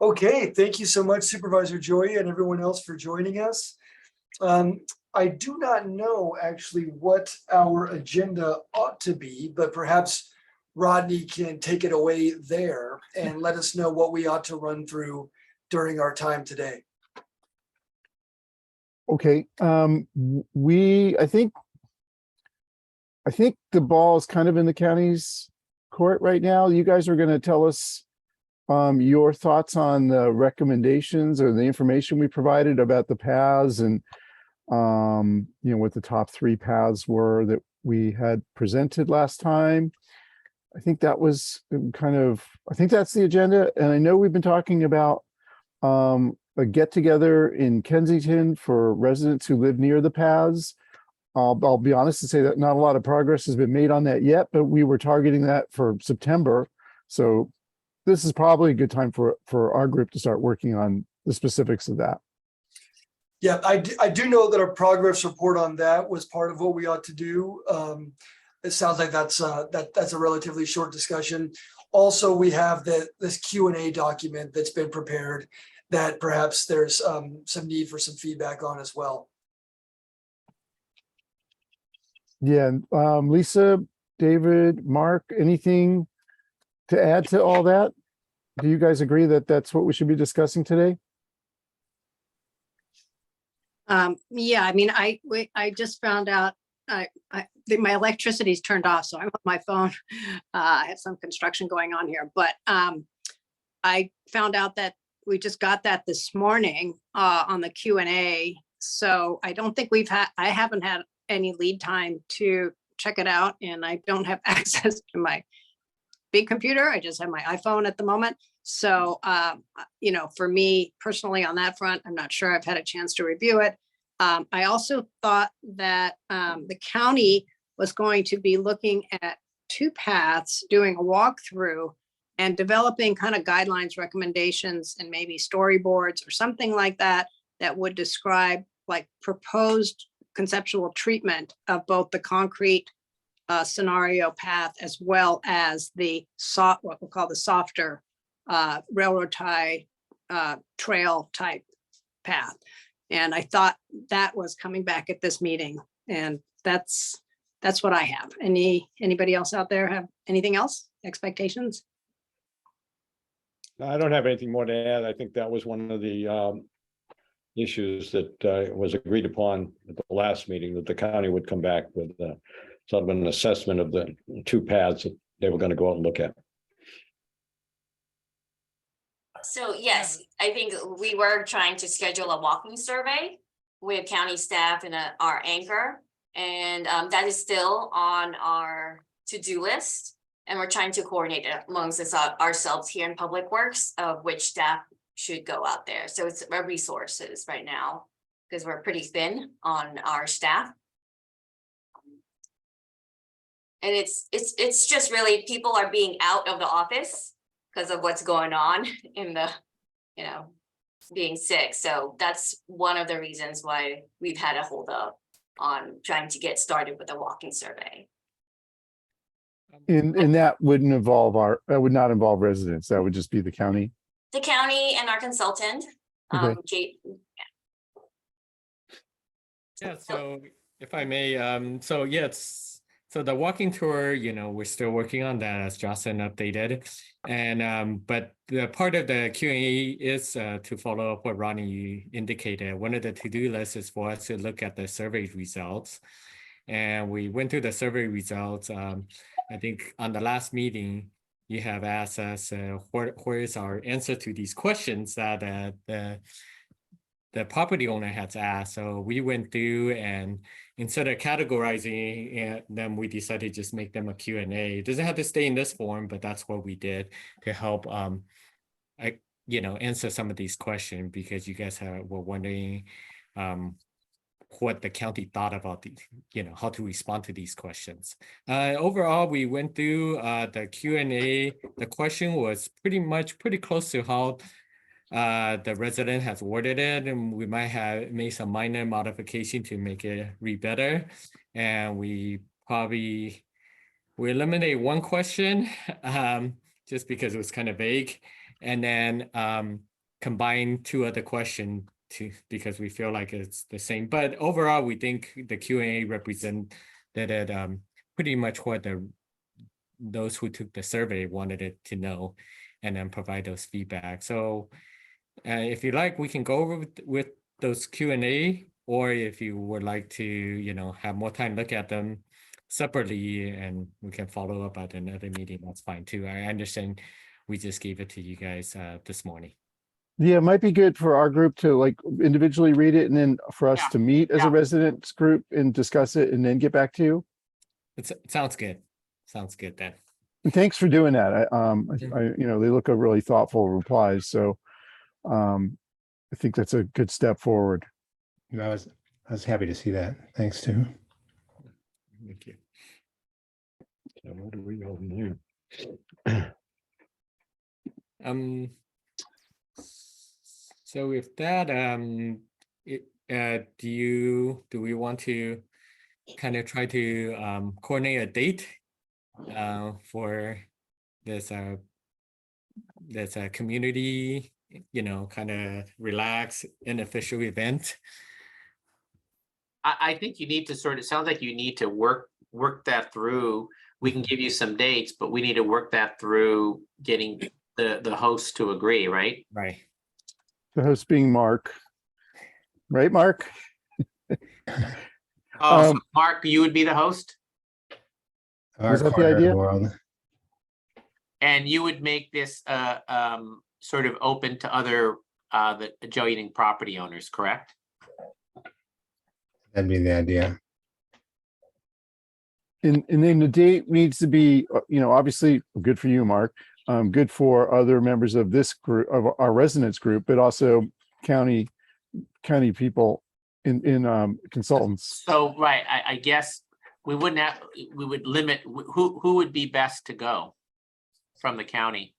Okay, thank you so much, Supervisor Joy, and everyone else for joining us. I do not know actually what our agenda ought to be, but perhaps Rodney can take it away there and let us know what we ought to run through during our time today. Okay, I think the ball is kind of in the county's court right now. You guys are going to tell us your thoughts on the recommendations or the information we provided about the paths and what the top 3 paths were that we had presented last time. I think that was I think that's the agenda. And I know we've been talking about a get together in Kensington for residents who live near the paths. I'll be honest and say that not a lot of progress has been made on that yet, but we were targeting that for September. So this is probably a good time for our group to start working on the specifics of that. Yeah, I do know that a progress report on that was part of what we ought to do. It sounds like that's a relatively short discussion. Also, we have this Q&A document that's been prepared that perhaps there's some need for some feedback on as well. Yeah, Lisa, David, Mark, anything to add to all that? Do you guys agree that that's what we should be discussing today? Yeah, I mean, I just found out my electricity's turned off, so I'm on my phone. I have some construction going on here, but I found out that we just got that this morning on the Q&A. So I don't think I haven't had any lead time to check it out, and I don't have access to my big computer. I just have my iPhone at the moment. So, for me personally on that front, I'm not sure I've had a chance to review it. I also thought that the county was going to be looking at 2 paths, doing a walkthrough and developing kind of guidelines, recommendations, and maybe storyboards or something like that, that would describe like proposed conceptual treatment of both the concrete scenario path as well as the what we'll call the softer railroad tie trail type path. And I thought that was coming back at this meeting, and that's what I have. Anybody else out there have anything else? Expectations? I don't have anything more to add. I think that was one of the issues that was agreed upon at the last meeting, that the county would come back with sort of an assessment of the 2 paths that they were going to go out and look at. So yes, I think we were trying to schedule a walking survey with county staff and our anchor, and that is still on our to-do list. And we're trying to coordinate it amongst ourselves here in Public Works of which staff should go out there. So it's our resources right now because we're pretty thin on our staff. And it's just really people are being out of the office because of what's going on in the, being sick. So that's one of the reasons why we've had a hold up on trying to get started with a walking survey. And that would not involve residents. That would just be the county. The county and our consultant. Okay. Yeah, so if I may, so the walking tour, we're still working on that, as Jocelyn updated. And but the part of the Q&A is to follow up what Ronnie indicated. One of the to-do lists is for us to look at the survey results. And we went through the survey results. I think on the last meeting, you have asked us where is our answer to these questions that the property owner has asked. So we went through, and instead of categorizing them, we decided to just make them a Q&A. It doesn't have to stay in this form, but that's what we did to help answer some of these questions, because you guys were wondering what the county thought about the, how to respond to these questions. Overall, we went through the Q&A. The question was pretty close to how the resident has worded it, and we might have made some minor modification to make it read better. And we eliminate one question just because it was kind of vague. And then combine two other question to, because we feel like it's the same, but overall, we think the Q&A represent that it pretty much what those who took the survey wanted it to know, and then provide those feedback. So if you like, we can go over with those Q&A, or if you would like to, you know, have more time, look at them separately, and we can follow up at another meeting, that's fine too. I understand we just gave it to you guys this morning. Yeah, it might be good for our group to like individually read it and then for us Yeah, to meet as yeah. a residents group and discuss it and then get back to you. It sounds good. Sounds good then. And thanks for doing that. Yeah. You know, they look a really thoughtful replies. So I think that's a good step forward. I was happy to see that. Thanks too. Thank you. So what do we go from here? So with that, do we want to kind of try to coordinate a date for this community, you know, kind of relax unofficial event? I think you need to sort of, sounds like you need to work that through. We can give you some dates, but we need to work that through getting the hosts to agree, right? Right. The host being Mark. Right, Mark? Oh, so Mark, you would be the host Our Was that the corner of idea? world. and you would make this sort of open to other the adjoining property owners, correct? That'd be the idea. And then the date needs to be, you know, obviously good for you, Mark. Good for other members of this group, of our residents group, but also county people in consultants. So, right, I guess we wouldn't have, we would limit, who would be best to go from the county?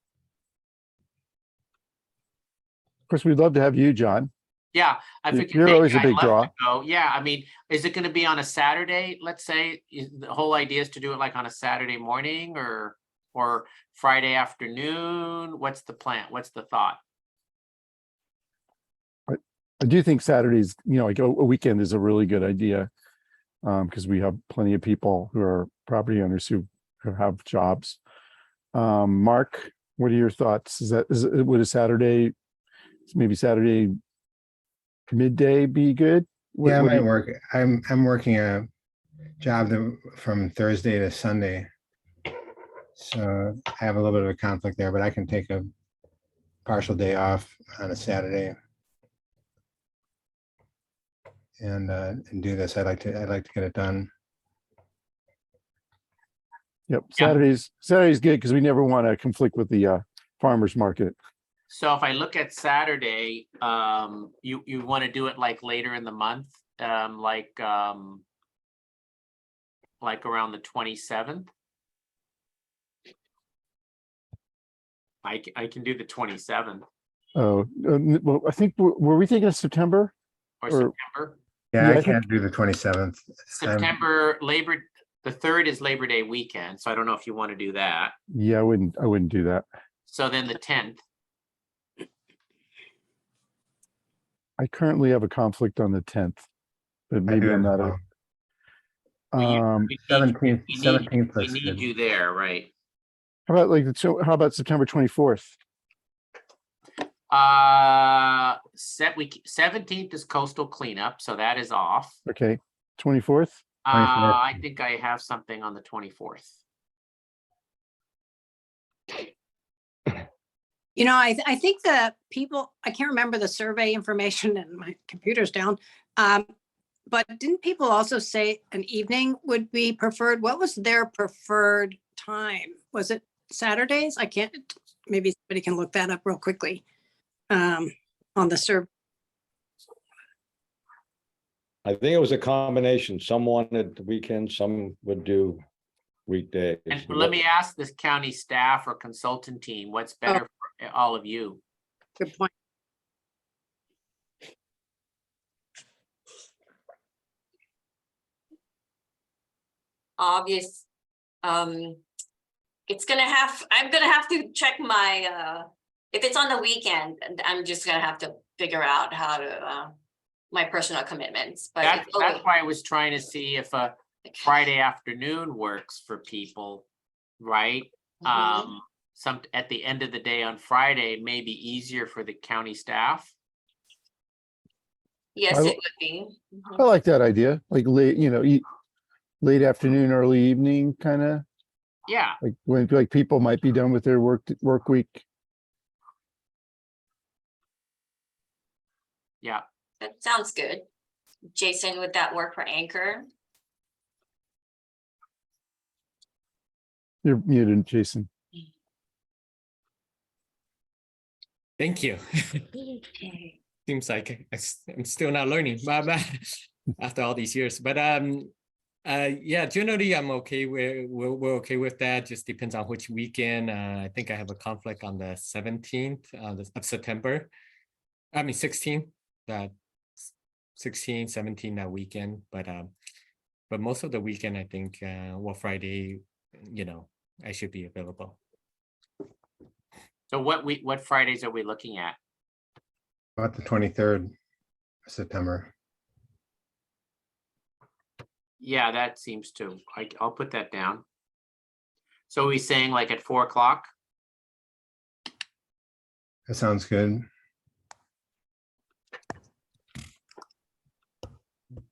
Of course, we'd love to have you, John. Yeah, I figured. You're maybe always a I'd big love to draw. go. Yeah, I mean, is it gonna be on a Saturday, let's say? The whole idea is to do it like on a Saturday morning or Friday afternoon? What's the plan? What's the thought? I do think Saturdays, you know, like a weekend is a really good idea. Because we have plenty of people who are property owners who have jobs. Mark, what are your thoughts? Would a Saturday, maybe Saturday midday be good? Yeah, it What do might you- work. I'm working a job from Thursday to Sunday. So I have a little bit of a conflict there, but I can take a partial day off on a Saturday. And do this. I'd like to get it done. Yep, Yeah. Saturday's good because we never want to conflict with the farmer's market. So if I look at Saturday, you want to do it like later in the month, like around the 27th? I can do the 27th Oh, well, I think, were we thinking of September? or Or- September. Yeah, Yeah, I I think- can't do the 27th. September, the 3rd is Labor Day weekend, so I don't know if you want to do that. Yeah, I wouldn't do that. So then the 10th, I currently have a conflict on the 10th, but maybe I'm not. we need- 17th, we need- 17th we looks need good. you there, right? How about how about September 24th? 17th is coastal cleanup, so that is off. Okay, 24th? 24th. I think I have something on the 24th. You know, I think the people, I can't remember the survey information and my computer's down. But didn't people also say an evening would be preferred? What was their preferred time? Was it Saturdays? I can't, maybe somebody can look that up real quickly. On the survey. I think it was a combination. Some wanted the weekend, some would do weekdays. And let me ask this county staff or consultant team, what's better for all of you? Good point. Obvious, I'm gonna have to check my If it's on the weekend, I'm just gonna have to figure out how to, my personal commitments, but. That's, it's that's okay. why I was trying to see if a Friday afternoon works for people, right? Mhm. At the end of the day on Friday may be easier for the county staff. Yes, I- it would be. Mhm. I like that idea, like late, late afternoon, early evening, kind of Yeah, like when like people might be done with their work week. yeah. That sounds good. Jason, would that work for Anchor? You're muted, Jason. Thank you. Seems like I'm still not learning, but after all these years, but yeah, generally I'm okay we're okay with that. Just depends on which weekend. I think I have a conflict on the 17th of September. I mean 16th, that 16, 17 that weekend, but most of the weekend I think well Friday, I should be available. So what Fridays are we looking at? About the 23rd of September. Yeah, that seems to, I'll put that down. So we saying like at 4 o'clock? That sounds good.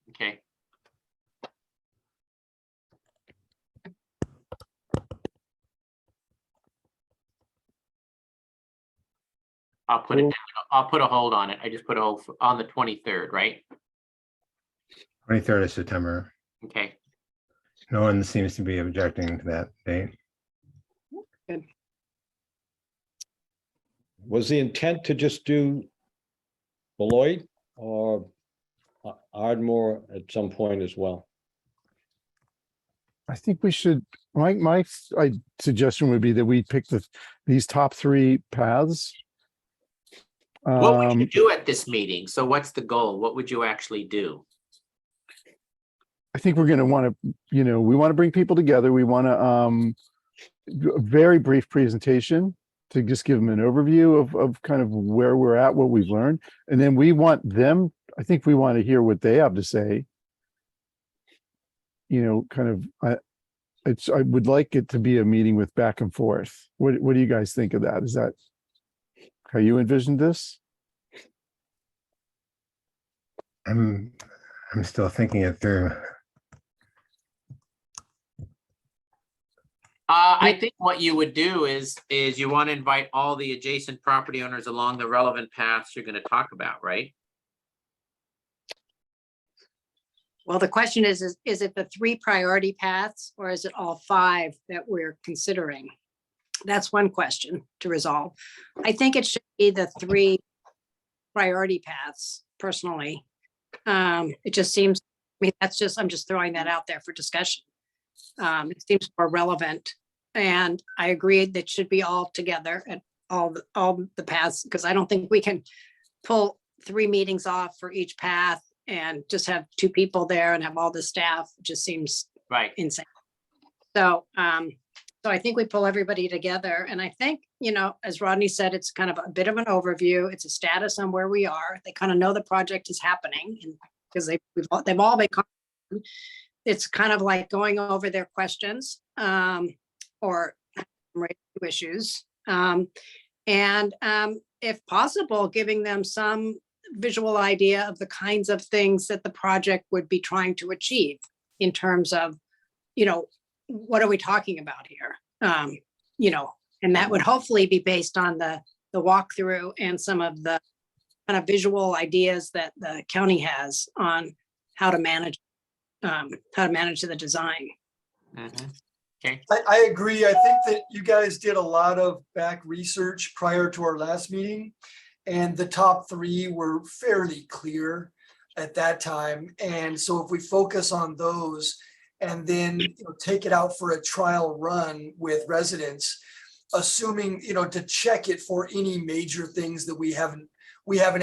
Okay. I'll put it, Cool. down. I'll put a hold on it. I just put a hold on the 23rd, right? 23rd of September. Okay. No one seems to be objecting to that date. Was the intent to just do Beloit or Ardmore at some point as well? I think we should, my suggestion would be that we pick these top three paths. What would you do at this meeting? So what's the goal? What would you actually do? I think we're gonna want to, we want to bring people together. We want to do a very brief presentation to just give them an overview of kind of where we're at, what we've learned. And then we want them, I think we want to hear what they have to say. Kind of, I would like it to be a meeting with back and forth. What do you guys think of that? Is that how you envisioned this? I'm still thinking it through. I think what you would do is you want to invite all the adjacent property owners along the relevant paths you're going to talk about, right? Well, the question is it the 3 priority paths or is it all 5 that we're considering? That's one question to resolve. I think it should be the 3 priority paths personally. It just seems, I'm just throwing that out there for discussion. It seems more relevant. And I agree that should be all together at all the paths, because I don't think we can pull 3 meetings off for each path and just have 2 people there and have all the staff. It just seems Right. insane. So, so I think we pull everybody together, and I think, as Rodney said, it's kind of a bit of an overview. It's a status on where we are. They kind of know the project is happening, and because they've all been. It's kind of like going over their questions, or issues, and if possible, giving them some visual idea of the kinds of things that the project would be trying to achieve in terms of, what are we talking about here? And that would hopefully be based on the walkthrough and some of the kind of visual ideas that the county has on how to manage the design. Mhm. Okay. I agree. I think that you guys did a lot of back research prior to our last meeting. And the top 3 were fairly clear at that time. And so if we focus on those and then take it out for a trial run with residents, assuming, to check it for any major things that we haven't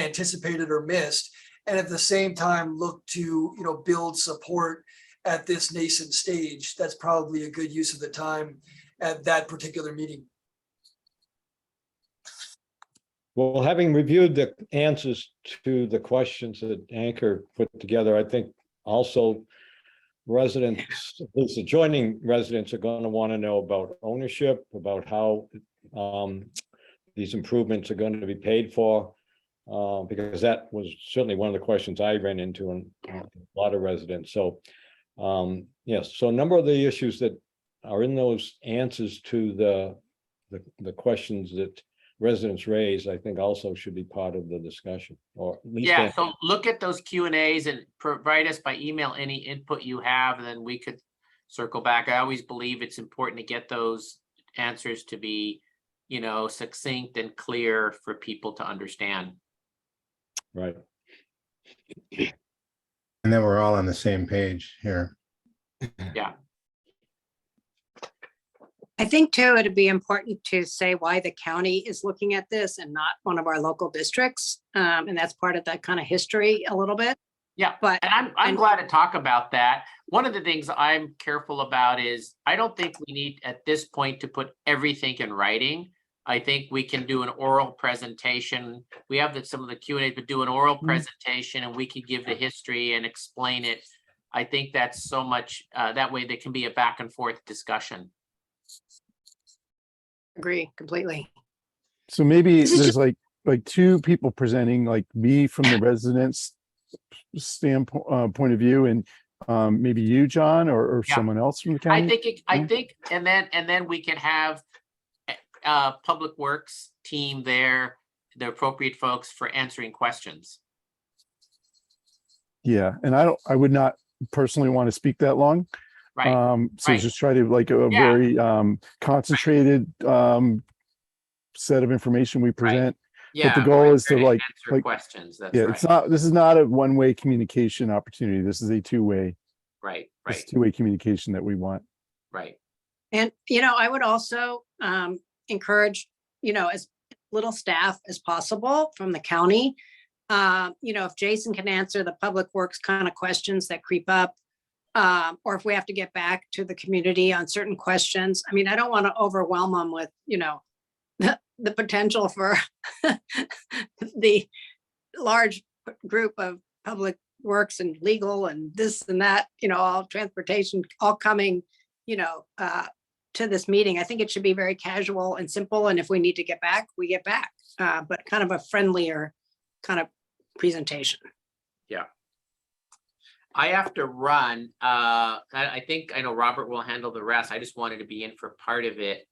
anticipated or missed. And at the same time, look to, build support at this nascent stage. That's probably a good use of the time at that particular meeting. Well, having reviewed the answers to the questions that Anchor put together, I think also residents, at least adjoining residents, are going to want to know about ownership, about how these improvements are going to be paid for. Because that was certainly one of the questions I ran into in a lot of residents. So, yes, so a number of the issues that are in those answers to the questions that residents raise, I think also should be part of the discussion, or at least. Yeah, so look at those Q&As and provide us by email any input you have, and then we could circle back. I always believe it's important to get those answers to be, succinct and clear for people to understand. Right. And then we're all on the same page here. Yeah. I think too, it'd be important to say why the county is looking at this and not one of our local districts. And that's part of that kind of history a little bit. Yeah, But and I'm and- glad to talk about that. One of the things I'm careful about is I don't think we need at this point to put everything in writing. I think we can do an oral presentation. We have some of the Q&A, but do an oral presentation and we can give the history and explain it. I think that's so much, that way there can be a back and forth discussion. Agree completely. So maybe This is there's like two people presenting, like me from the residents standpoint, point of view, and maybe you, John, or Yeah. someone else from the I county. think, and then we can have Public Works team there, the appropriate folks for answering questions. Yeah, and I would not personally want to speak that long. Right, So right. just try to like a Yeah. very concentrated set of information we present. Yeah. goal we're is to, here like- answer questions. That's Yeah, right. it's not, this is not a one-way communication opportunity. This is a two-way, Right, it's right, two-way communication that we want. right. And, I would also encourage, as little staff as possible from the county. If Jason can answer the Public Works kind of questions that creep up, or if we have to get back to the community on certain questions. I mean, I don't want to overwhelm them with, the potential for the large group of Public Works and legal and this and that, all transportation, all coming, to this meeting. I think it should be very casual and simple. And if we need to get back, we get back, but kind of a friendlier kind of presentation. I have to run. I think I know Robert will handle the rest. I just wanted to be in for part of it.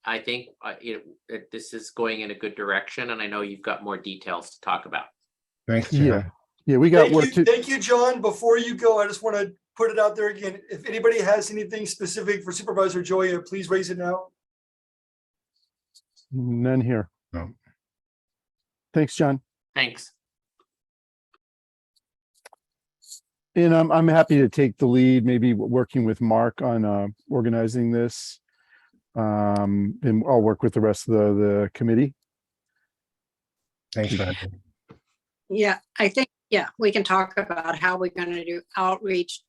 I think that this is going in a good direction, and I know you've got more details to talk about. Thanks, John. Yeah, yeah, we got work to. Thank you, John. Before you go, I just want to put it out there again. If anybody has anything specific for Supervisor Joya, please raise it now. None here. No. Thanks, John. Thanks. And I'm happy to take the lead, maybe working with Mark on organizing this. And I'll work with the rest of the committee. Thanks, Roger. Yeah, I think, we can talk about how we're going to do outreach,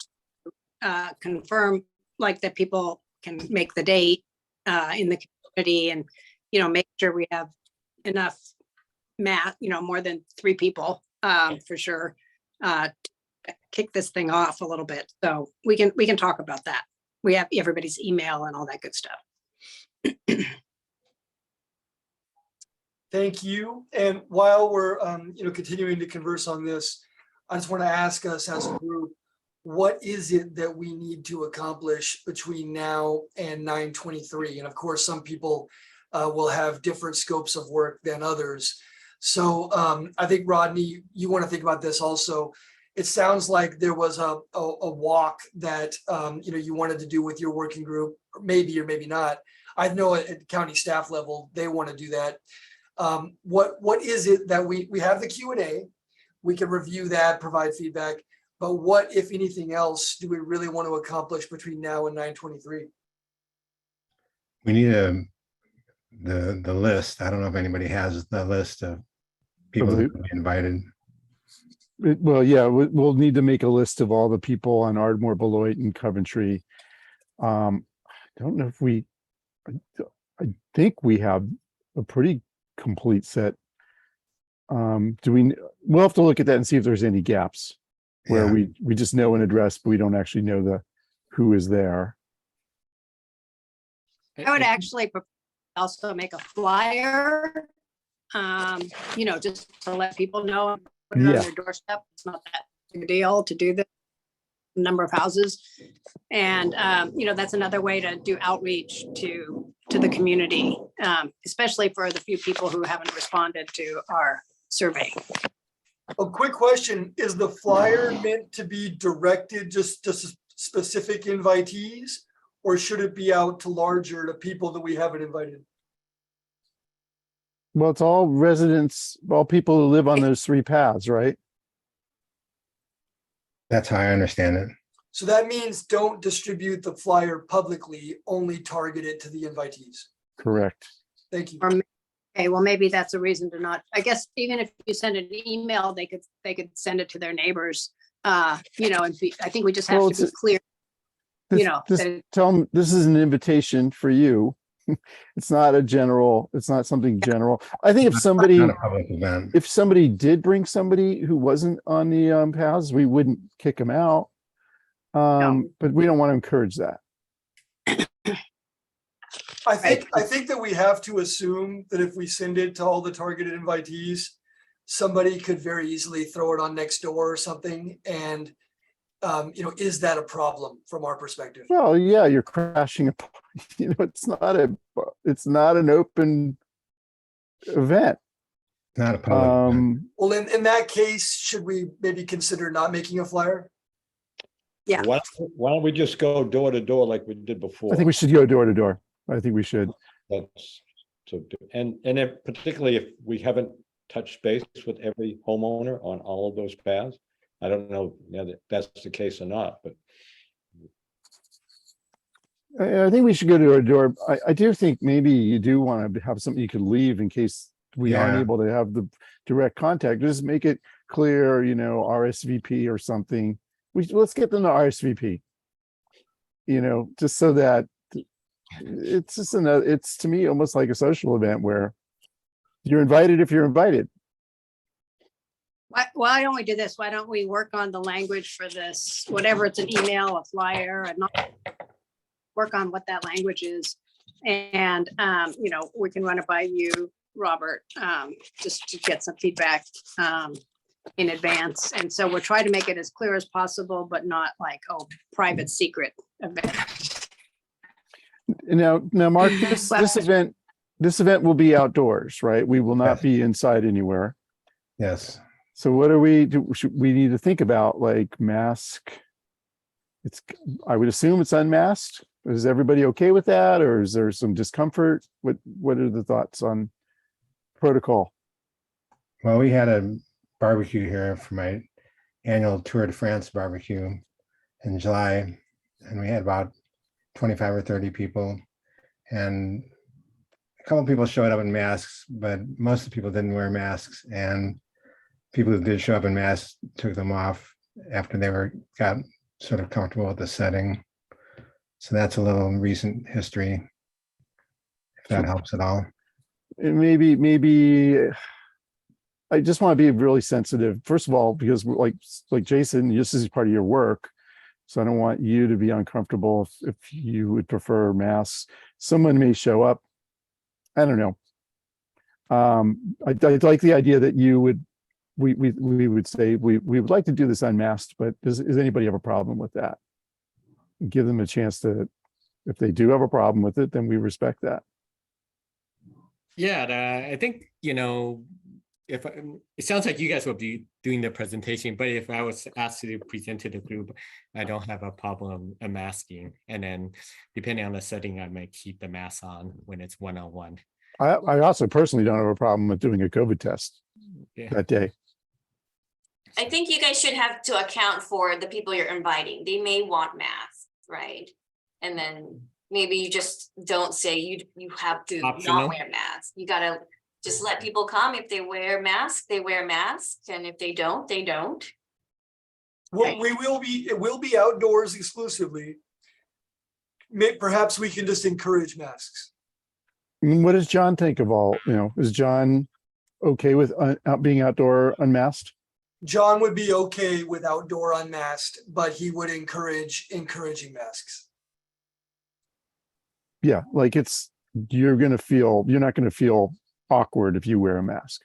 confirm like that people can make the date in the community and, make sure we have enough more than 3 people for sure, to kick this thing off a little bit. So we can talk about that. We have everybody's email and all that good stuff. Thank you. And while we're, continuing to converse on this, I just want to ask us as a group, what is it that we need to accomplish between now and 9/23? And of course, some people will have different scopes of work than others. So I think, Rodney, you want to think about this also. It sounds like there was a walk that, you wanted to do with your working group, or maybe not. I know at county staff level, they want to do that. What is it that we have the Q&A, we can review that, provide feedback, but what, if anything else, do we really want to accomplish between now and 9/23? We need the list. I don't know if anybody has the list of people that will be invited. Well, yeah, we'll need to make a list of all the people on Ardmore, Beloit, and Coventry. I don't know if I think we have a pretty complete set. we'll have to look at that and see if there's any gaps where Yeah. we just know an address, but we don't actually know who is there. I would actually also make a flyer, just to let people know, put it on Yeah. their doorstep. It's not that big a deal to do the number of houses. And, that's another way to do outreach to the community, especially for the few people who haven't responded to our survey. A quick question, is the flyer meant to be directed just to specific invitees? Or should it be out to people that we haven't invited? Well, it's all residents, all people who live on those 3 paths, right? That's how I understand it. So that means don't distribute the flyer publicly, only target it to the invitees. Correct. Thank you. Okay, well, maybe that's a reason to not, I guess, even if you send an email, they could send it to their neighbors. I think we just have Well, to be clear. This, tell them this is an invitation for you. It's not something general. I think if somebody, Not a public event. if somebody did bring somebody who wasn't on the paths, we wouldn't kick them out. But we don't want to encourage that. I think that we have to assume that if we send it to all the targeted invitees, somebody could very easily throw it on Nextdoor or something. And, is that a problem from our perspective? Well, yeah, you're crashing it's not an open event. Not a public event. Well, in that case, should we maybe consider not making a flyer? Yeah. Why don't we just go door to door like we did before? I think we should go door to door. I think we should. That's so, and if particularly if we haven't touched base with every homeowner on all of those paths. I don't know, that that's the case or not, but I think we should go door to door. I do think maybe you do want to have something you could leave in case we aren't Yeah. able to have the direct contact. Just make it clear, RSVP or something. Let's get them to RSVP. Just so that it's just it's to me almost like a social event where you're invited if you're invited. Why don't we do this? Why don't we work on the language for this, whatever it's an email, a flyer, and work on what that language is. And, we can run it by you, Robert, just to get some feedback in advance. And so we're trying to make it as clear as possible, but not like, private secret event. Now, Mark, this event will be outdoors, right? We will not Yes. be inside anywhere. Yes. So what should we need to think about, like mask? I would assume it's unmasked. Is everybody okay with that? Or is there some discomfort? What are the thoughts on protocol? Well, we had a barbecue here for my annual Tour de France barbecue in July, and we had about 25 or 30 people. And a couple of people showed up in masks, but most of the people didn't wear masks. And people who did show up in masks took them off after they got sort of comfortable with the setting. So that's a little recent history, if that helps at all. And maybe I just want to be really sensitive. First of all, because we're like Jason, this is part of your work. So I don't want you to be uncomfortable if you would prefer masks. Someone may show up. I don't know. I'd like the idea that we would say we would like to do this unmasked, but does anybody have a problem with that? Give them a chance to, if they do have a problem with it, then we respect that. Yeah, I think, if it sounds like you guys will be doing the presentation, but if I was asked to present to the group, I don't have a problem masking. And then depending on the setting, I might keep the mask on when it's one-on-one. I also personally don't have a problem with doing a COVID test that day. I think you guys should have to account for the people you're inviting. They may want masks, right? And then maybe you just don't say you have to Optional. not wear masks. You gotta just let people come. If they wear masks, they wear masks. And if they don't, they don't. Well, it will be outdoors exclusively. Perhaps we can just encourage masks. I mean, what does John think of all, is John okay with being outdoor unmasked? John would be okay with outdoor unmasked, but he would encouraging masks. Yeah, like you're not gonna feel awkward if you wear a mask.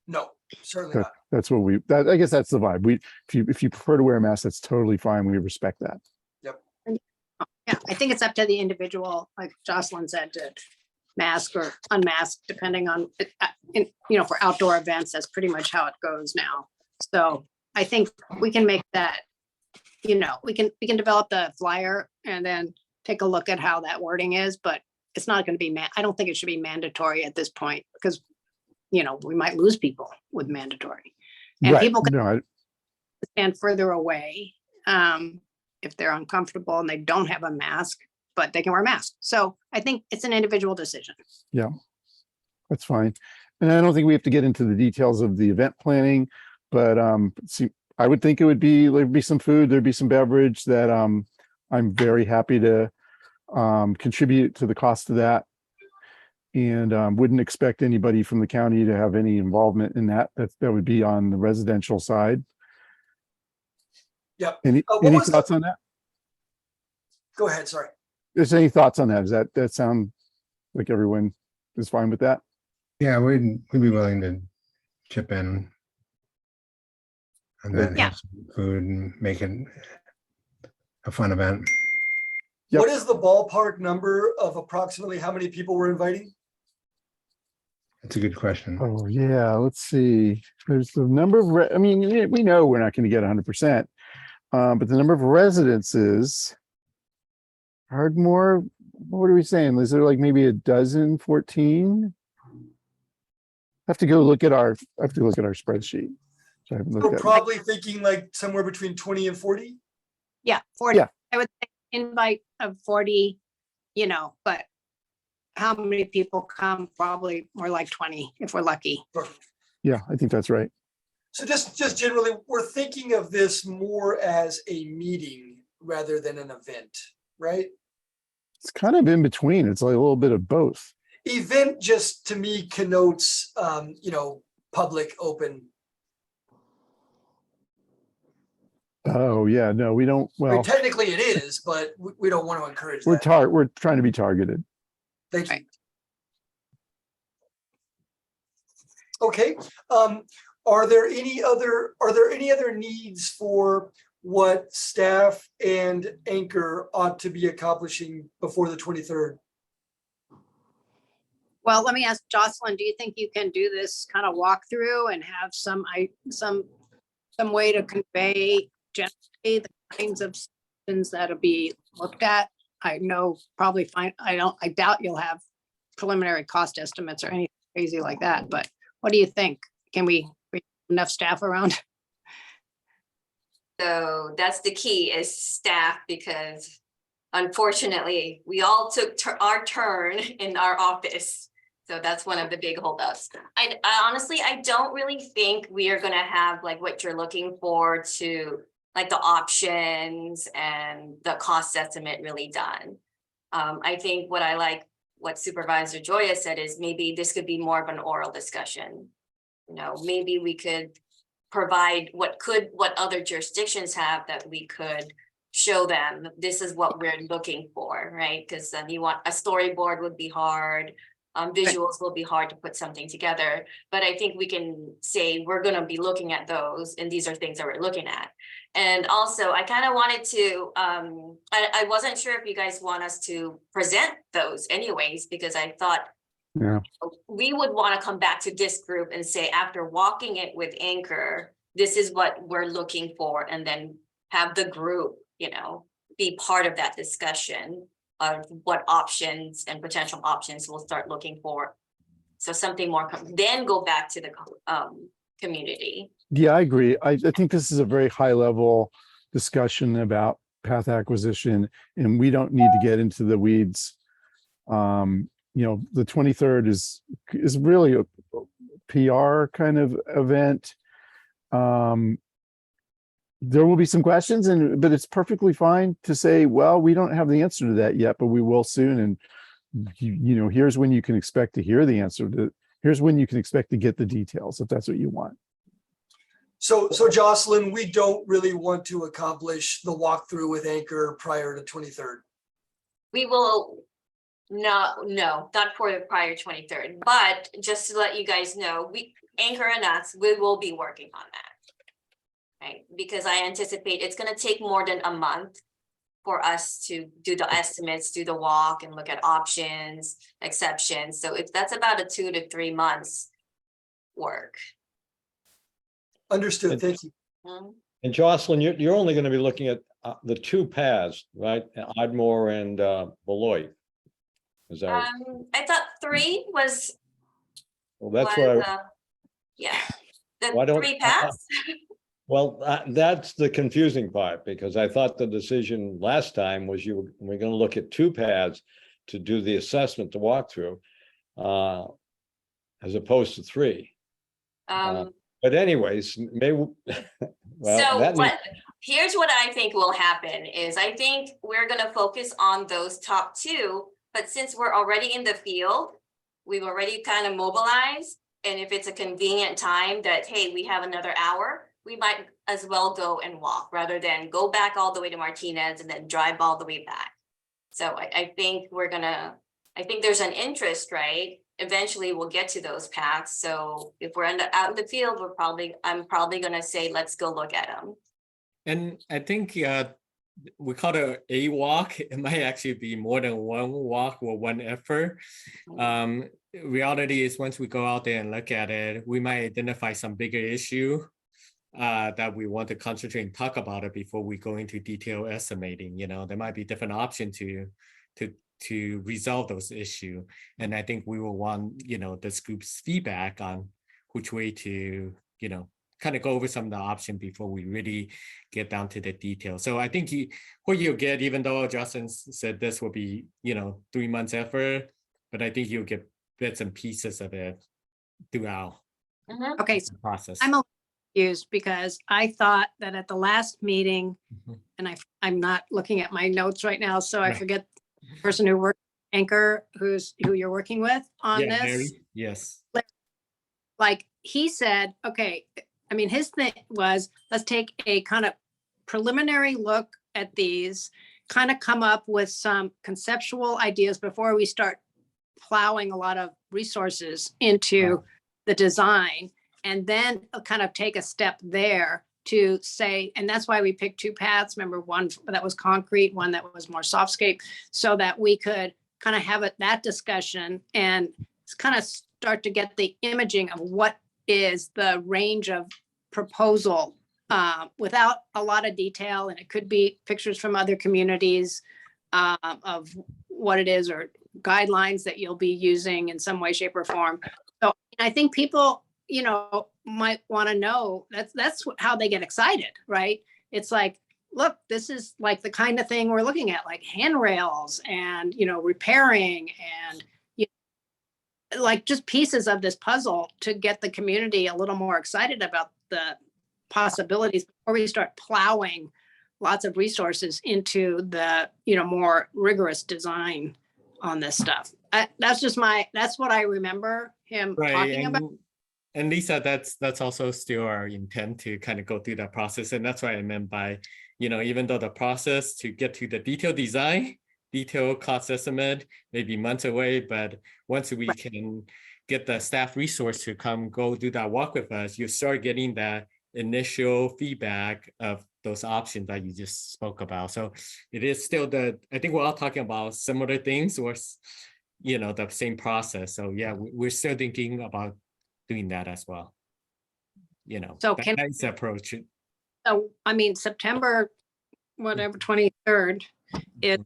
No, certainly That, not. that's what I guess that's the vibe. If you prefer to wear a mask, that's totally fine. We respect that. Yeah, I think it's up to the individual, like Jocelyn said, to mask or unmask, depending on, for outdoor events, that's pretty much how it goes now. So I think we can make that, we can develop the flyer and then take a look at how that wording is, but it's not going to be, I don't think it should be mandatory at this point because, we might lose people with mandatory. And Right. people can No, stand further away if they're uncomfortable and they don't have a mask, but they can wear a mask. So I think it's an individual decision. that's fine. And I don't think we have to get into the details of the event planning, but I would think there'd be some food, there'd be some beverage that I'm very happy to contribute to the cost of that. And wouldn't expect anybody from the county to have any involvement in that. That would be on the residential side. Yep. Any What was the- thoughts on that? Go ahead, sorry. Is there any thoughts on that? Does that sound like everyone is fine with that? Yeah, we'd be willing to chip in. And then Yeah. have some food and make it a fun event. Yep. What is the ballpark number of approximately how many people we're inviting? It's a good question. Oh, yeah, let's see. There's the number of, we know we're not going to get 100%. But the number of residences, Ardmore, what are we saying? Is there like maybe a dozen, 14? I have to look at our spreadsheet. So I haven't looked We're at it. probably thinking like somewhere between 20 and 40. Yeah, 40. Yeah. I would say invite of 40, but how many people come? Probably more like 20 if we're lucky. Yeah, I think that's right. So just generally, we're thinking of this more as a meeting rather than an event, right? It's kind of in between. It's like a little bit of both. Event just to me connotes, public open. Oh, yeah, no, we don't, I mean, well, technically it is, but we don't want to encourage that. we're trying to be targeted. Thank you. Right. Okay, are there any other needs for what staff and Anchor ought to be accomplishing before the 23rd? Well, let me ask Jocelyn, do you think you can do this kind of walkthrough and have some way to convey generally the kinds of things that'll be looked at? I know probably I doubt you'll have preliminary cost estimates or anything crazy like that, but what do you think? Can we bring enough staff around? So that's the key is staff, because unfortunately, we all took our turn in our office. So that's one of the big holdups. I honestly, I don't really think we are gonna have like what you're looking for to like the options and the cost estimate really done. I think what Supervisor Joya said is maybe this could be more of an oral discussion. Maybe we could provide what other jurisdictions have that we could show them. This is what we're looking for, right? Because you want a storyboard would be hard. Visuals will be hard to put something together, but I think we can say we're going to be looking at those, and these are things that we're looking at. And also, I kind of wanted to, I wasn't sure if you guys want us to present those anyways, because I thought Yeah. we would want to come back to this group and say, after walking it with Anchor, this is what we're looking for, and then have the group, be part of that discussion of what options and potential options we'll start looking for. So something more, then go back to the community. Yeah, I agree. I think this is a very high level discussion about path acquisition, and we don't need to get into the weeds. The 23rd is really a PR kind of event. There will be some questions, but it's perfectly fine to say, well, we don't have the answer to that yet, but we will soon. And here's when you can expect to hear the answer here's when you can expect to get the details, if that's what you want. So Jocelyn, we don't really want to accomplish the walkthrough with Anchor prior to 23rd. We will, no, not for the prior 23rd, but just to let you guys know, Anchor and us, we will be working on that. Right, because I anticipate it's gonna take more than a month for us to do the estimates, do the walk and look at options, exceptions. So if that's about a 2 to 3 months work. Understood. Thank you. Mhm. And Jocelyn, you're only going to be looking at the two paths, right? Ardmore and Beloit. Is that, I thought 3 was, well, that's what I, yeah, Why the don't- 3 paths. well, that's the confusing part, because I thought the decision last time was we're going to look at two paths to do the assessment, to walk through, as opposed to 3. But anyways, maybe, well, So that needs- here's what I think will happen is I think we're gonna focus on those top 2, but since we're already in the field, we've already kind of mobilized. And if it's a convenient time that, hey, we have another hour, we might as well go and walk rather than go back all the way to Martinez and then drive all the way back. So I think I think there's an interest, right? Eventually we'll get to those paths. So if we're out in the field, I'm probably gonna say, let's go look at them. And I think we call it a walk. It might actually be more than one walk or one effort. Reality is once we go out there and look at it, we might identify some bigger issue that we want to concentrate and talk about it before we go into detail estimating. There might be different options to resolve those issues. And I think we will want, this group's feedback on which way to, kind of go over some of the options before we really get down to the detail. So I think what you'll get, even though Justin said this will be, 3 months effort, but I think you'll get bits and pieces of it throughout Okay, so the process. I'm a little confused because I thought that at the last meeting, Mhm. and I'm not looking at my notes right now, so I Right. forget the person who worked, Anchor, who you're working with on Yeah, this. Mary? Yes. Like he said, okay, I mean, his thing was, let's take a kind of preliminary look at these, kind of come up with some conceptual ideas before we start plowing a lot of resources into the design, and then kind of take a step there to say, and that's why we picked 2 paths. Remember, one that was concrete, one that was more softscape, so that we could kind of have that discussion and kind of start to get the imaging of what is the range of proposal without a lot of detail. And it could be pictures from other communities of what it is, or guidelines that you'll be using in some way, shape, or form. So I think people, might want to know that's how they get excited, right? It's like, look, this is like the kind of thing we're looking at, like handrails and, repairing and, like just pieces of this puzzle to get the community a little more excited about the possibilities before we start plowing lots of resources into the, more rigorous design on this stuff. That's what I remember him Right, talking about. and Lisa, that's also still our intent to kind of go through that process, and that's what I meant by, even though the process to get to the detailed design, detailed cost estimate may be months away, but once we can get the staff resource to come go do that walk with us, you start getting that initial feedback of those options that you just spoke about. So it is still I think we're all talking about similar things, or the same process. So yeah, we're still thinking about doing that as well. So that can- nice approach. So, I mean, September, whatever, 23rd is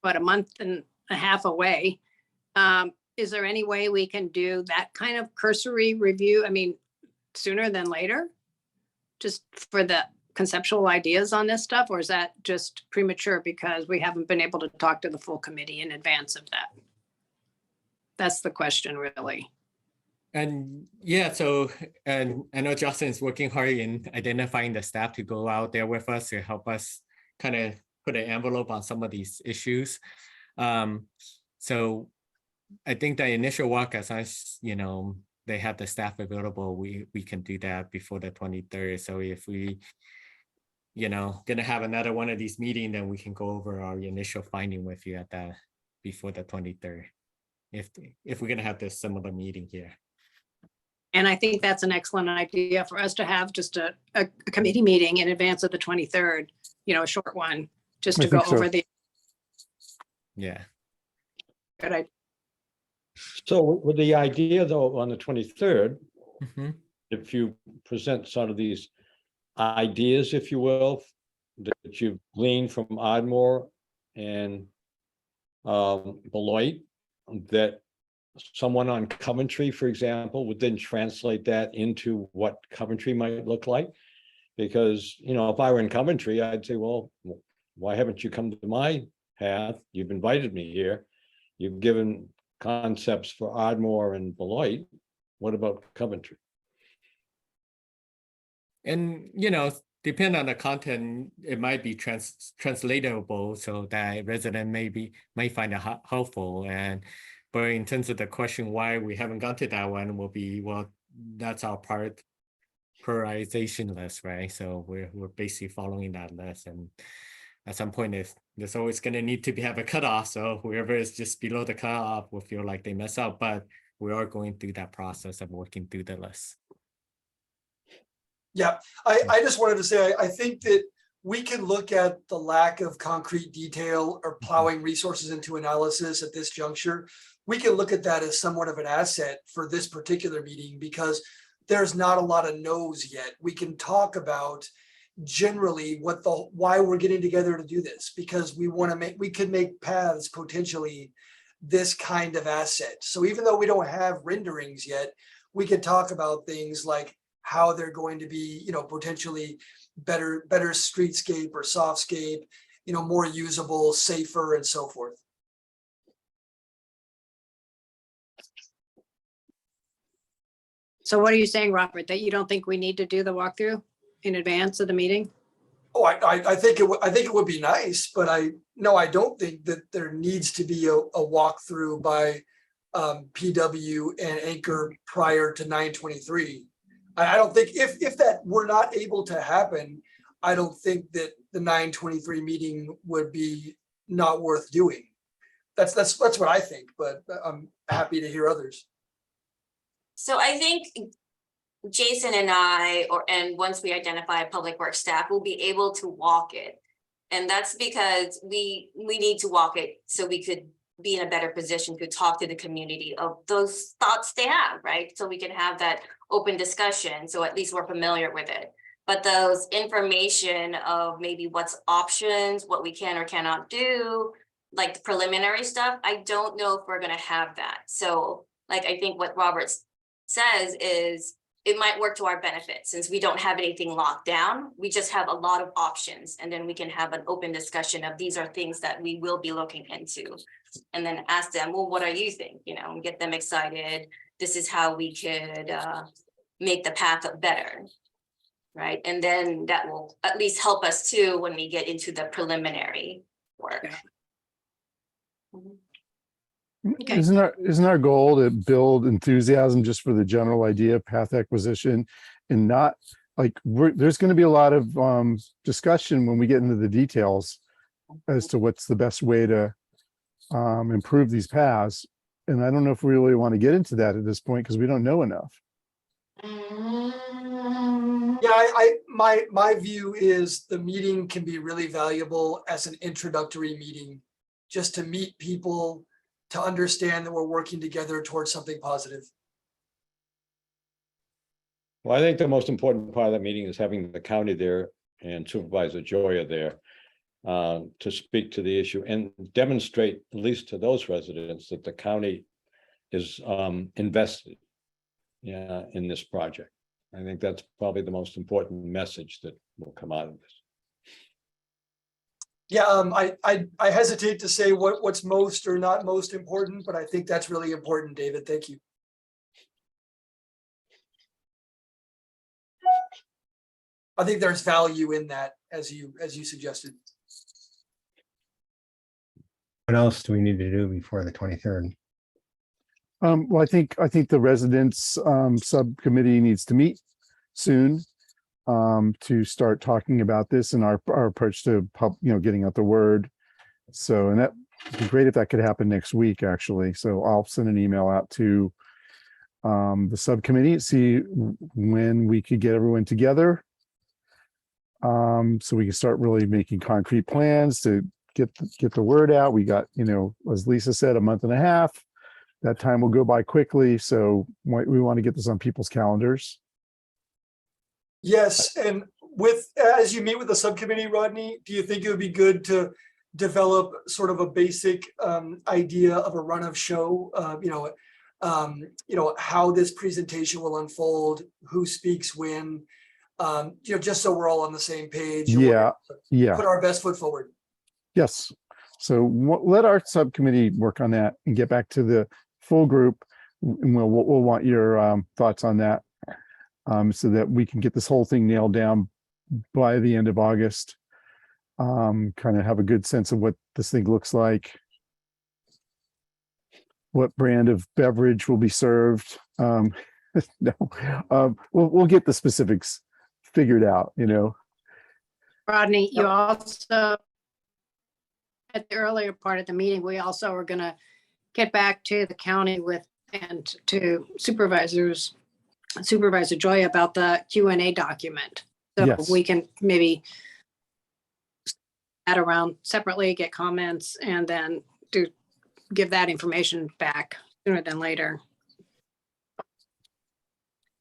about a month and a half away. Is there any way we can do that kind of cursory review? I mean, sooner than later? Just for the conceptual ideas on this stuff, or is that just premature because we haven't been able to talk to the full committee in advance of that? That's the question, really. And yeah, so, and I know Justin is working hard in identifying the staff to go out there with us to help us kind of put an envelope on some of these issues. So I think the initial walk, as I, they have the staff available, we can do that before the 23rd. So if we, gonna have another one of these meetings, then we can go over our initial finding with you at that before the 23rd. If we're gonna have this similar meeting here. And I think that's an excellent idea for us to have just a committee meeting in advance of the 23rd, a short one, just I to go think so. over the, Yeah. good idea. So with the idea though, on the 23rd, Mhm. if you present sort of these ideas, if you will, that you've gleaned from Ardmore and Beloit, that someone on Coventry, for example, would then translate that into what Coventry might look like. Because, if I were in Coventry, I'd say, well, why haven't you come to my path? You've invited me here. You've given concepts for Ardmore and Beloit. What about Coventry? And, depend on the content, it might be translatable so that resident might find it helpful. But in terms of the question why we haven't gone to that one will be, well, that's our prioritization list, right? So we're basically following that list, and at some point there's always going to need to have a cutoff. So whoever is just below the cutoff will feel like they mess up, but we are going through that process of working through the list. Yeah, I just wanted to say, I think that we can look at the lack of concrete detail or plowing resources into analysis at this juncture. We can look at that as somewhat of an asset for this particular meeting because there's not a lot of no's yet. We can talk about generally why we're getting together to do this, because we could make paths potentially this kind of asset. So even though we don't have renderings yet, we could talk about things like how they're going to be, potentially better streetscape or softscape, more usable, safer, and so forth. So what are you saying, Robert, that you don't think we need to do the walkthrough in advance of the meeting? Oh, I think it would be nice, but I don't think that there needs to be a walkthrough by PW and Anchor prior to 9/23. I don't think if that were not able to happen, I don't think that the 9/23 meeting would be not worth doing. That's what I think, but I'm happy to hear others. So I think Jason and and once we identify a public works staff, we'll be able to walk it. And that's because we need to walk it so we could be in a better position to talk to the community of those thoughts they have, right? So we can have that open discussion, so at least we're familiar with it. But those information of maybe what's options, what we can or cannot do, like the preliminary stuff, I don't know if we're gonna have that. So like, I think what Robert says is it might work to our benefit since we don't have anything locked down. We just have a lot of options, and then we can have an open discussion of these are things that we will be looking into. And then ask them, well, what are you think? And get them excited. This is how we could make the path better. Right. And then that will at least help us too when we get into the preliminary work. Okay. Isn't our goal to build enthusiasm just for the general idea of path acquisition and not like there's going to be a lot of discussion when we get into the details as to what's the best way to improve these paths. And I don't know if we really want to get into that at this point because we don't know enough. Yeah, my view is the meeting can be really valuable as an introductory meeting, just to meet people, to understand that we're working together towards something positive. Well, I think the most important part of that meeting is having the county there and Supervisor Joya there to speak to the issue and demonstrate, at least to those residents, that the county is invested in this project. I think that's probably the most important message that will come out of this. Yeah, I hesitate to say what's most or not most important, but I think that's really important, David. Thank you. I think there's value in that, as you suggested. What else do we need to do before the 23rd? Well, I think the residents subcommittee needs to meet soon to start talking about this and our approach to getting out the word. So, and that would be great if that could happen next week, actually. So I'll send an email out to the subcommittee, see when we could get everyone together. So we can start really making concrete plans to get the word out. We got, as Lisa said, a month and a half. That time will go by quickly. So we want to get this on people's calendars. Yes, and as you meet with the subcommittee, Rodney, do you think it would be good to develop sort of a basic idea of a run of show? How this presentation will unfold, who speaks when, just so we're all on the same page. And we're Yeah. put our best foot forward. Yes. So let our subcommittee work on that and get back to the full group. And we'll want your thoughts on that so that we can get this whole thing nailed down by the end of August. Kind of have a good sense of what this thing looks like, what brand of beverage will be served. We'll get the specifics figured out, Rodney, you also, at the earlier part of the meeting, we also are going to get back to the county and to Supervisor Joy about the Q&A document. So Yes. we can maybe add around separately, get comments, and then give that information back sooner than later.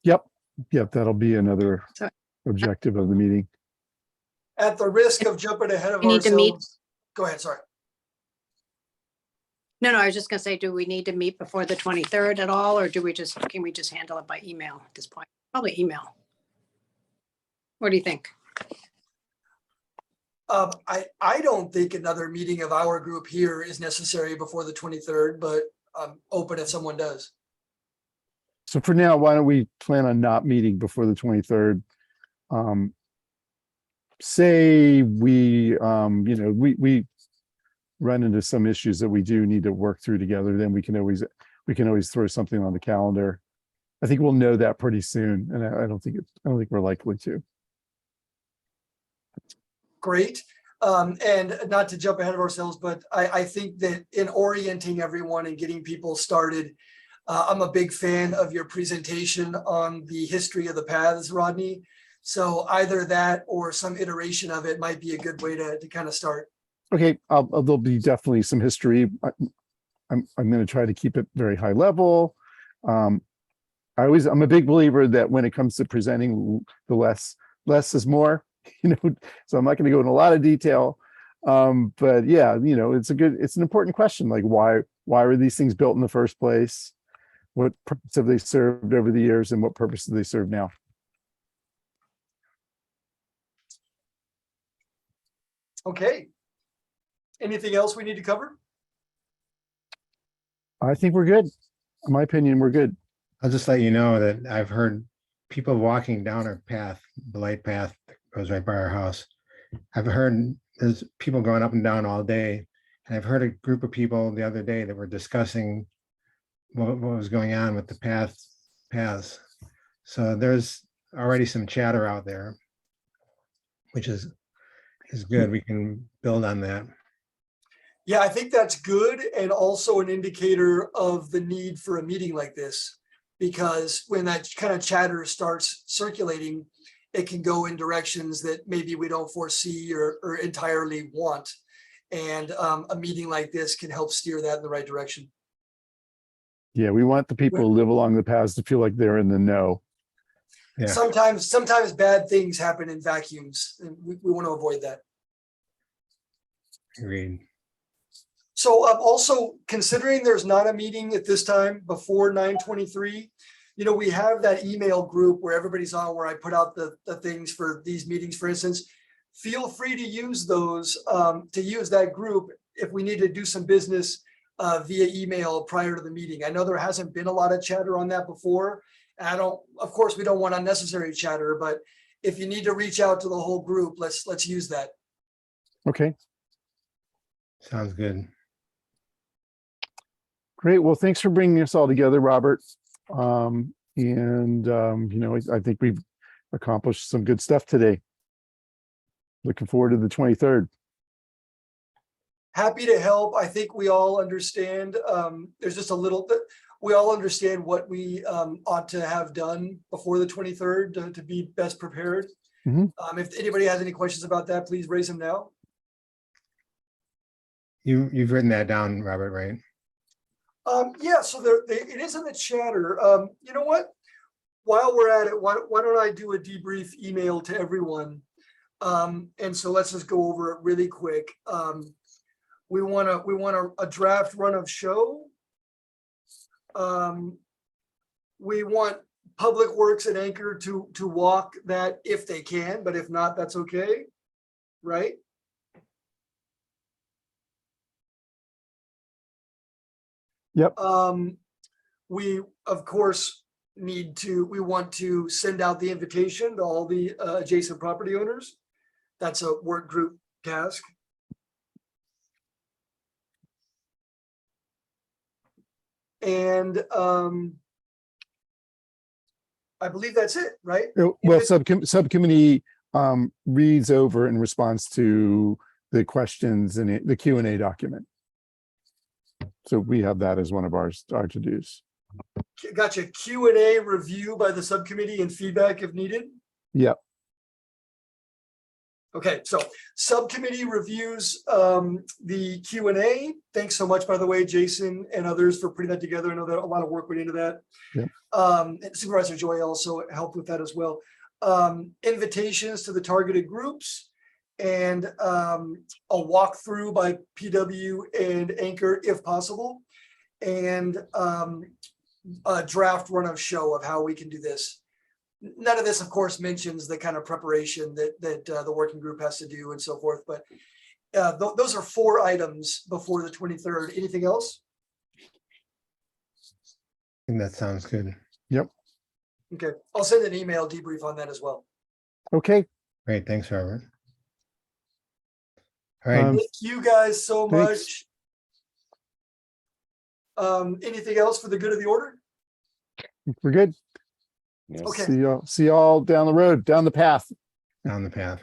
Yep, that'll be another So- objective of the meeting. At the risk of jumping ahead of We need to meet- ourselves. Go ahead, sorry. No, I was just gonna say, do we need to meet before the 23rd at all, or can we just handle it by email at this point? Probably email. What do you think? I don't think another meeting of our group here is necessary before the 23rd, but I'm open if someone does. So for now, why don't we plan on not meeting before the 23rd? Say we run into some issues that we do need to work through together, then we can always throw something on the calendar. I think we'll know that pretty soon, and I don't think we're likely to. Great. And not to jump ahead of ourselves, but I think that in orienting everyone and getting people started, I'm a big fan of your presentation on the history of the paths, Rodney. So either that or some iteration of it might be a good way to kind of start. Okay, there'll be definitely some history. I'm going to try to keep it very high level. I'm a big believer that when it comes to presenting, the less is more. So I'm not going to go in a lot of detail. But yeah, it's an important question. Like why were these things built in the first place? What purpose have they served over the years, and what purpose do they serve now? Okay. Anything else we need to cover? I think we're good. In my opinion, we're good. I'll just let you know that I've heard people walking down our path, the light path that goes right by our house. I've heard there's people going up and down all day. And I've heard a group of people the other day that were discussing what was going on with the paths. So there's already some chatter out there, which is good. We can build on that. Yeah, I think that's good, and also an indicator of the need for a meeting like this, because when that kind of chatter starts circulating, it can go in directions that maybe we don't foresee or entirely want. And a meeting like this can help steer that in the right direction. Yeah, we want the people who live along the paths to feel like they're in the know. Yeah. Sometimes bad things happen in vacuums, and we want to avoid that. Agreed. So also considering there's not a meeting at this time before 9:23, we have that email group where everybody's on, where I put out the things for these meetings, for instance. Feel free to use those, to use that group if we need to do some business via email prior to the meeting. I know there hasn't been a lot of chatter on that before. And of course, we don't want unnecessary chatter, but if you need to reach out to the whole group, let's use that. Okay, Sounds good. Great. Well, thanks for bringing us all together, Robert. I think we've accomplished some good stuff today. Looking forward to the 23rd. Happy to help. I think we all understand, there's just a little bit, we all understand what we ought to have done before the 23rd to be best prepared. Mhm. If anybody has any questions about that, please raise them now. You've written that down, Robert, right? Yeah, so it is in the chatter. You know what? While we're at it, why don't I do a debrief email to everyone? And so let's just go over it really quick. We want a draft run of show. We want Public Works and Anchor to walk that if they can, but if not, that's okay, right? Yep. We, of course, we want to send out the invitation to all the adjacent property owners. That's a work group task. And I believe that's it, right? Well, subcommittee reads over in response to the questions in the Q&A document. So we have that as one of our to-dos. Gotcha. Q&A review by the subcommittee and feedback if needed. Yep. Okay, so subcommittee reviews the Q&A. Thanks so much, by the way, Jason and others for putting that together. I know that a lot of work went into that. Yep. And Supervisor Joy also helped with that as well. Invitations to the targeted groups and a walkthrough by PW and Anchor if possible. And a draft run of show of how we can do this. None of this, of course, mentions the kind of preparation that the working group has to do and so forth. But those are 4 items before the 23rd. Anything else? I think that sounds good. Yep. Okay, I'll send an email debrief on that as well. Okay. Great, thanks, Robert. All right, Um, Thank you guys so thanks. much. Anything else for the good of the order? We're good. Yeah. Okay. See y'all down the road, down the path. down the path.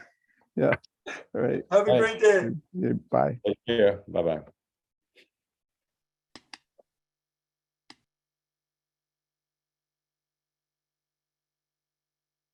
All right. Have a Bye. great day. Yeah, bye. Take care. Bye-bye.